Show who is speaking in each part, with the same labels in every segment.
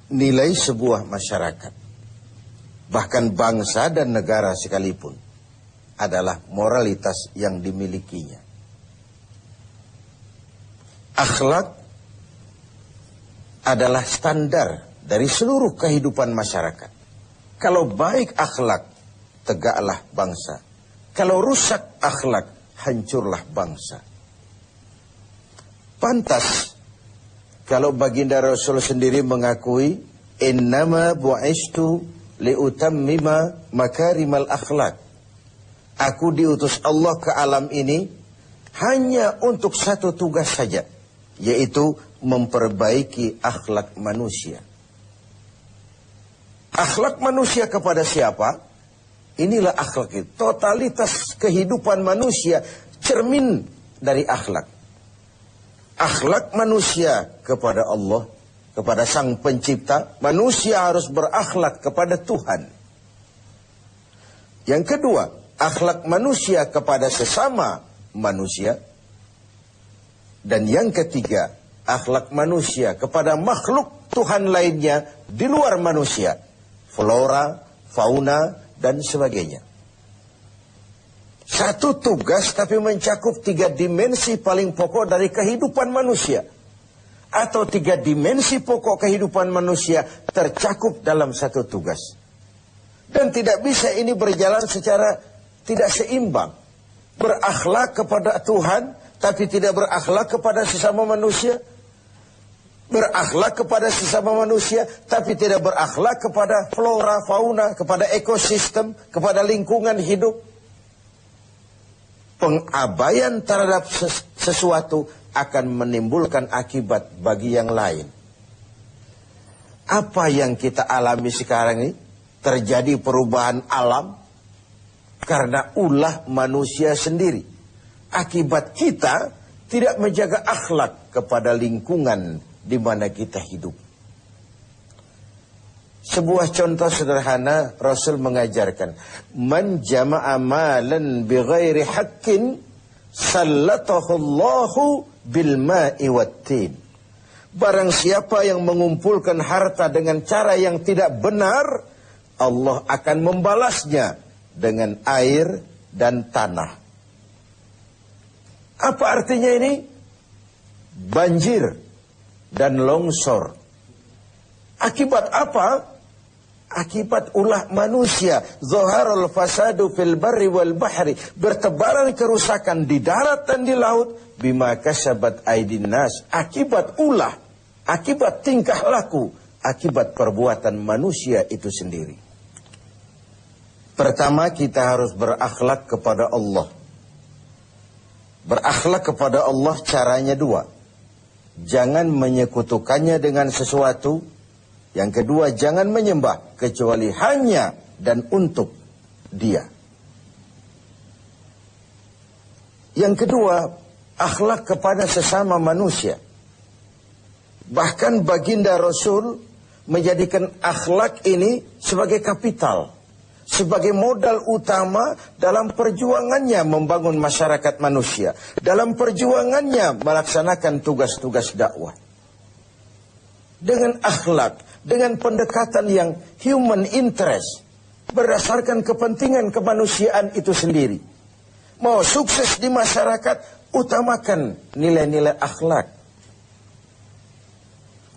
Speaker 1: nilai sebuah masyarakat, bahkan bangsa dan negara sekalipun, adalah moralitas yang dimilikinya. Akhlak adalah standar dari seluruh kehidupan masyarakat. Kalau baik akhlak, tegaklah bangsa. Kalau rusak akhlak, hancurlah bangsa. Pantas kalau baginda Rasul sendiri mengakui, innama bu'istu liutammima makarimal akhlak. Aku diutus Allah ke alam ini hanya untuk satu tugas saja, yaitu memperbaiki akhlak manusia. Akhlak manusia kepada siapa? Inilah akhlak itu. Totalitas kehidupan manusia cermin dari akhlak. Akhlak manusia kepada Allah, kepada Sang Pencipta. Manusia harus berakhlak kepada Tuhan. Yang kedua, akhlak manusia kepada sesama manusia. Dan yang ketiga, akhlak manusia kepada makhluk Tuhan lainnya di luar manusia. Flora, fauna, dan sebagainya. Satu tugas tapi mencakup 3 dimensi paling pokok dari kehidupan manusia. Atau 3 dimensi pokok kehidupan manusia tercakup dalam satu tugas. Dan tidak bisa ini berjalan secara tidak seimbang. Berakhlak kepada Tuhan tapi tidak berakhlak kepada sesama manusia. Berakhlak kepada sesama manusia tapi tidak berakhlak kepada flora, fauna, kepada ekosistem, kepada lingkungan hidup. Pengabaian terhadap sesuatu akan menimbulkan akibat bagi yang lain. Apa yang kita alami sekarang ini? Terjadi perubahan alam karena ulah manusia sendiri. Akibat kita tidak menjaga akhlak kepada lingkungan di mana kita hidup. Sebuah contoh sederhana, Rasul mengajarkan, man jama'a malan bighairi haqqin sallatahu Allahu bil ma'i wattin. Barang siapa yang mengumpulkan harta dengan cara yang tidak benar, Allah akan membalasnya dengan air dan tanah. Apa artinya ini? Banjir dan longsor. Akibat apa? Akibat ulah manusia. Zaharul fasadu fil barri wal bahri. Bertebaran kerusakan di darat dan di laut. Bima kasabat aydin nas. Akibat ulah. Akibat tingkah laku. Akibat perbuatan manusia itu sendiri. Pertama, kita harus berakhlak kepada Allah. Berakhlak kepada Allah caranya 2. Jangan menyekutukannya dengan sesuatu. Yang kedua, jangan menyembah kecuali hanya dan untuk Dia. Yang kedua, akhlak kepada sesama manusia. Bahkan baginda Rasul menjadikan akhlak ini sebagai kapital, sebagai modal utama dalam perjuangannya membangun masyarakat manusia, dalam perjuangannya melaksanakan tugas-tugas dakwah. Dengan akhlak, dengan pendekatan yang human interest, berdasarkan kepentingan kemanusiaan itu sendiri. Mau sukses di masyarakat, utamakan nilai-nilai akhlak.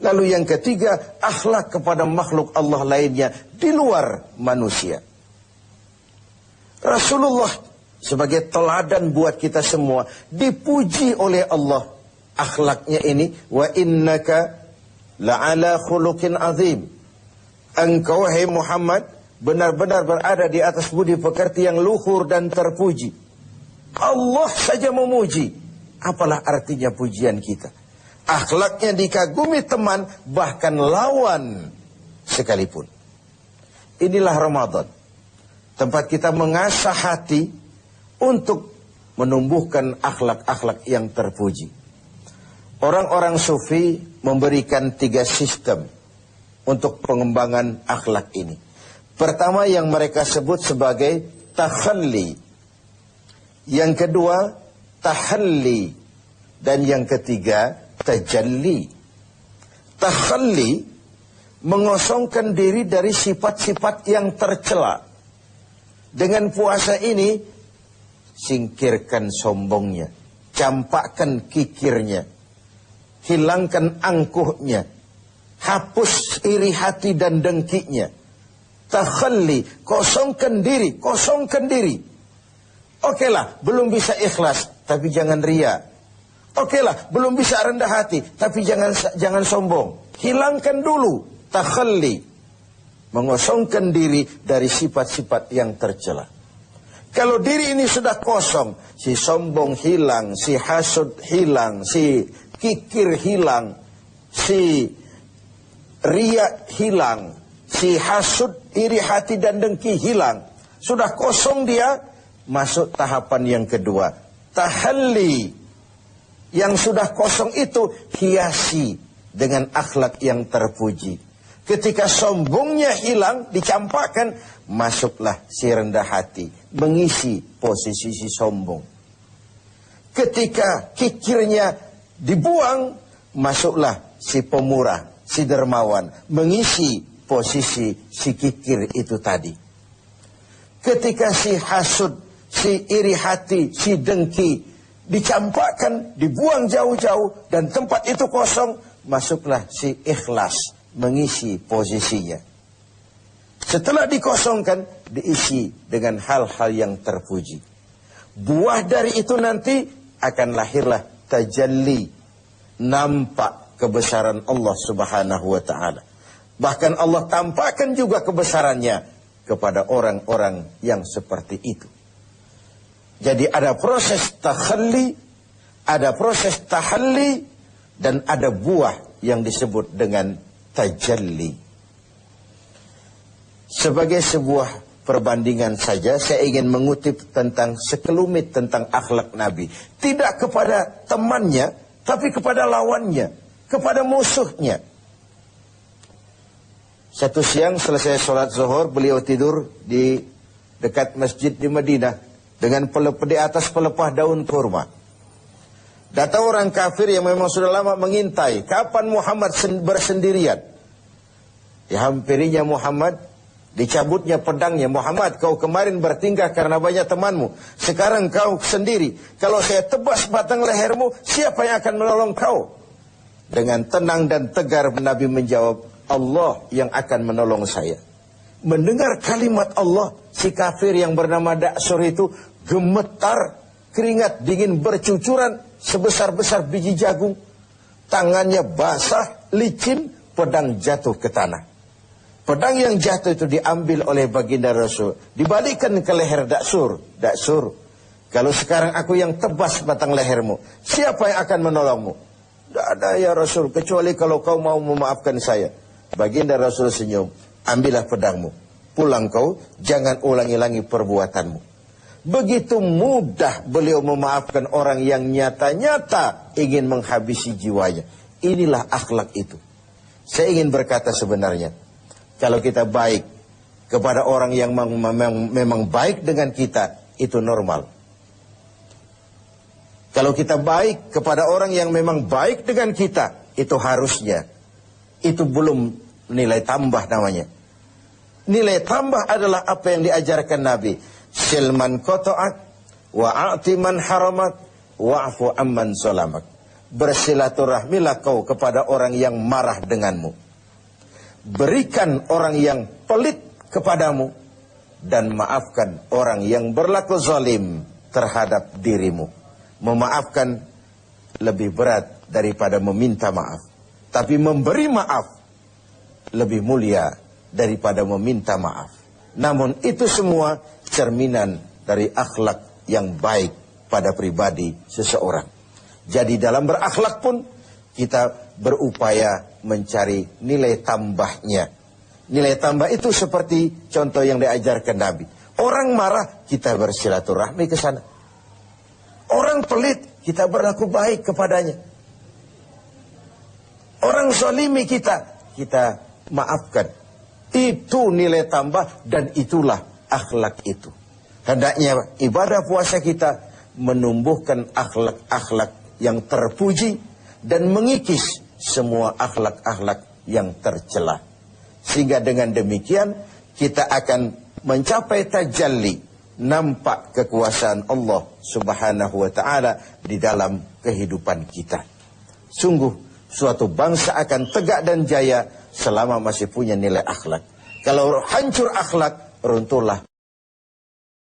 Speaker 1: Lalu yang ketiga, akhlak kepada makhluk Allah lainnya di luar manusia. Rasulullah sebagai teladan buat kita semua, dipuji oleh Allah akhlaknya ini, wa innaka la'ala khuluqin azim. Engkau, hai Muhammad, benar-benar berada di atas budi pekerti yang luhur dan terpuji. Allah saja memuji. Apalah artinya pujian kita? Akhlaknya dikagumi teman, bahkan lawan sekalipun. Inilah Ramadan. Tempat kita mengasah hati untuk menumbuhkan akhlak-akhlak yang terpuji. Orang-orang sufi memberikan 3 sistem untuk pengembangan akhlak ini. Pertama yang mereka sebut sebagai takhalli. Yang kedua tahalli. Dan yang ketiga tajalli. Takhalli mengosongkan diri dari sifat-sifat yang tercela. Dengan puasa ini, singkirkan sombongnya, campakkan kikirnya, hilangkan angkuhnya, hapus iri hati dan dengkinya. Takhalli, kosongkan diri, kosongkan diri. Okelah, belum bisa ikhlas, tapi jangan ria. Okelah, belum bisa rendah hati, tapi jangan sombong. Hilangkan dulu, takhalli, mengosongkan diri dari sifat-sifat yang tercela. Kalau diri ini sudah kosong, si sombong hilang, si hasud hilang, si kikir hilang, si riya hilang, si hasud, iri hati dan dengki hilang. Sudah kosong dia, masuk tahapan yang kedua. Tahalli. Yang sudah kosong itu hiasi dengan akhlak yang terpuji. Ketika sombongnya hilang, dicampakkan, masuklah si rendah hati, mengisi posisi si sombong. Ketika kikirnya dibuang, masuklah si pemurah, si dermawan, mengisi posisi si kikir itu tadi. Ketika si hasud, si iri hati, si dengki dicampakkan, dibuang jauh-jauh, dan tempat itu kosong, masuklah si ikhlas, mengisi posisinya. Setelah dikosongkan, diisi dengan hal-hal yang terpuji. Buah dari itu nanti akan lahirlah tajalli, nampak kebesaran Allah Subhanahu wa ta'ala. Bahkan Allah tampakkan juga kebesarannya kepada orang-orang yang seperti itu. Jadi ada proses takhalli, ada proses tahalli, dan ada buah yang disebut dengan tajalli. Sebagai sebuah perbandingan saja, saya ingin mengutip tentang sekelumit tentang akhlak Nabi. Tidak kepada temannya, tapi kepada lawannya, kepada musuhnya. Satu siang selesai sholat zuhur, beliau tidur di dekat masjid di Madinah dengan di atas pelepah daun kurma. Datang orang kafir yang memang sudah lama mengintai, kapan Muhammad bersendirian. Dihampirinya Muhammad, dicabutnya pedangnya. Muhammad, kau kemarin bertingkah karena banyak temanmu, sekarang kau sendiri. Kalau saya tebas batang lehermu, siapa yang akan menolong kau? Dengan tenang dan tegar Nabi menjawab, Allah yang akan menolong saya. Mendengar kalimat Allah, si kafir yang bernama Da'sur itu gemetar, keringat dingin bercucuran sebesar-besar biji jagung. Tangannya basah, licin, pedang jatuh ke tanah. Pedang yang jatuh itu diambil oleh baginda Rasul, dibalikkan ke leher Da'sur. Da'sur, kalau sekarang aku yang tebas batang lehermu, siapa yang akan menolongmu? Tidak ada ya Rasul, kecuali kalau kau mau memaafkan saya. Baginda Rasul senyum, ambillah pedangmu, pulang kau, jangan ulangi-ulangi perbuatanmu. Begitu mudah beliau memaafkan orang yang nyata-nyata ingin menghabisi jiwanya. Inilah akhlak itu. Saya ingin berkata sebenarnya, kalau kita baik kepada orang yang memang baik dengan kita, itu normal. Kalau kita baik kepada orang yang memang baik dengan kita, itu harusnya. Itu belum nilai tambah namanya. Nilai tambah adalah apa yang diajarkan Nabi. Silman koto'ak, wa'ati man haramak, wa'fu amman solamak. Bersilaturahmilah kau kepada orang yang marah denganmu. Berikan orang yang pelit kepadamu, dan maafkan orang yang berlaku zalim terhadap dirimu. Memaafkan lebih berat daripada meminta maaf. Tapi memberi maaf lebih mulia daripada meminta maaf. Namun itu semua cerminan dari akhlak yang baik pada pribadi seseorang. Jadi dalam berakhlak pun kita berupaya mencari nilai tambahnya. Nilai tambah itu seperti contoh yang diajarkan Nabi. Orang marah, kita bersilaturahmi ke sana. Orang pelit, kita berlaku baik kepadanya. Orang zalimi kita maafkan. Itu nilai tambah dan itulah akhlak itu. Hendaknya ibadah puasa kita menumbuhkan akhlak-akhlak yang terpuji dan mengikis semua akhlak-akhlak yang tercela. Sehingga dengan demikian kita akan mencapai tajalli, nampak kekuasaan Allah Subhanahu wa ta'ala di dalam kehidupan kita. Sungguh suatu bangsa akan tegak dan jaya selama masih punya nilai akhlak. Kalau hancur akhlak, runtuhlah